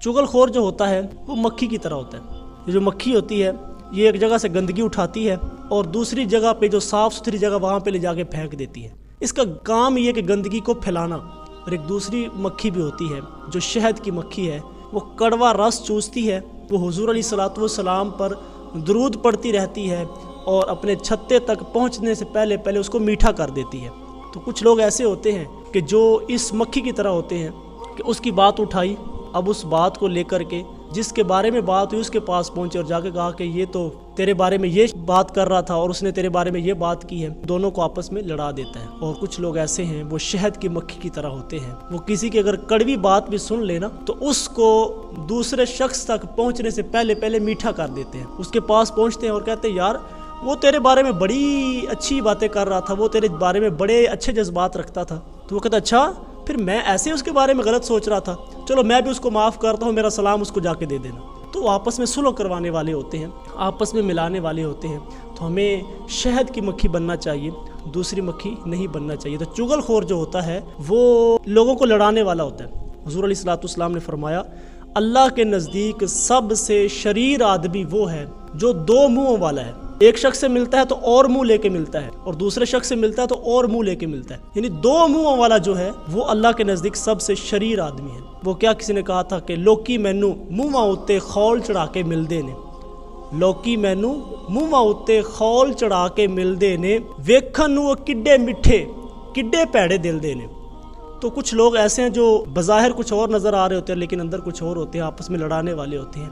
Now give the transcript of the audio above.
چغل خور جو ہوتا ہے وہ مکھی کی طرح ہوتا ہے. یہ جو مکھی ہوتی ہے یہ ایک جگہ سے گندگی اٹھاتی ہے اور دوسری جگہ پہ جو صاف ستھری جگہ وہاں پہ لے جا کے پھینک دیتی ہے. اس کا کام یہ کہ گندگی کو پھیلانا. اور ایک دوسری مکھی بھی ہوتی ہے جو شہد کی مکھی ہے، وہ کڑوا رس چوستی ہے، وہ حضور علیہ الصلوۃ والسلام پر درود پڑھتی رہتی ہے اور اپنے چھتے تک پہنچنے سے پہلے اس کو میٹھا کر دیتی ہے. تو کچھ لوگ ایسے ہوتے ہیں کہ جو اس مکھی کی طرح ہوتے ہیں کہ اس کی بات اٹھائی، اب اس بات کو لے کر کے جس کے بارے میں بات ہوئی اس کے پاس پہنچے اور جا کے کہا کہ یہ تو تیرے بارے میں یہ بات کر رہا تھا اور اس نے تیرے بارے میں یہ بات کی ہے. دونوں کو آپس میں لڑا دیتا ہے. اور کچھ لوگ ایسے ہیں وہ شہد کی مکھی کی طرح ہوتے ہیں، وہ کسی کی اگر کڑوی بات بھی سن لینا تو اس کو دوسرے شخص تک پہنچنے سے پہلے میٹھا کر دیتے ہیں. اس کے پاس پہنچتے ہیں اور کہتے ہیں یار وہ تیرے بارے میں بڑی اچھی باتیں کر رہا تھا، وہ تیرے بارے میں بڑے اچھے جذبات رکھتا تھا. تو وہ کہتا اچھا پھر میں ایسے اس کے بارے میں غلط سوچ رہا تھا، چلو میں بھی اس کو معاف کرتا ہوں، میرا سلام اس کو جا کے دے دینا. تو وہ آپس میں صلح کروانے والے ہوتے ہیں، آپس میں ملانے والے ہوتے ہیں. تو ہمیں شہد کی مکھی بننا چاہیے، دوسری مکھی نہیں بننا چاہیے. تو چغل خور جو ہوتا ہے وہ لوگوں کو لڑانے والا ہوتا ہے. حضور علیہ الصلوۃ والسلام نے فرمایا اللہ کے نزدیک سب سے شریر آدمی وہ ہے جو دو منہوں والا ہے. ایک شخص سے ملتا ہے تو اور منہ لے کے ملتا ہے، اور دوسرے شخص سے ملتا ہے تو اور منہ لے کے ملتا ہے. یعنی دو منہوں والا جو ہے وہ اللہ کے نزدیک سب سے شریر آدمی ہے. وہ کیا کسی نے کہا تھا کہ لوکی مینو منہاں اتے خول چڑھا کے ملدے نے، لوکی مینو منہاں اتے خول چڑھا کے ملدے نے، ویکھن نوں کڈے میٹھے کڈے پیڑے دل دے نے. تو کچھ لوگ ایسے ہیں جو بظاہر کچھ اور نظر آ رہے ہوتے ہیں لیکن اندر کچھ اور ہوتے ہیں، آپس میں لڑانے والے ہوتے ہیں.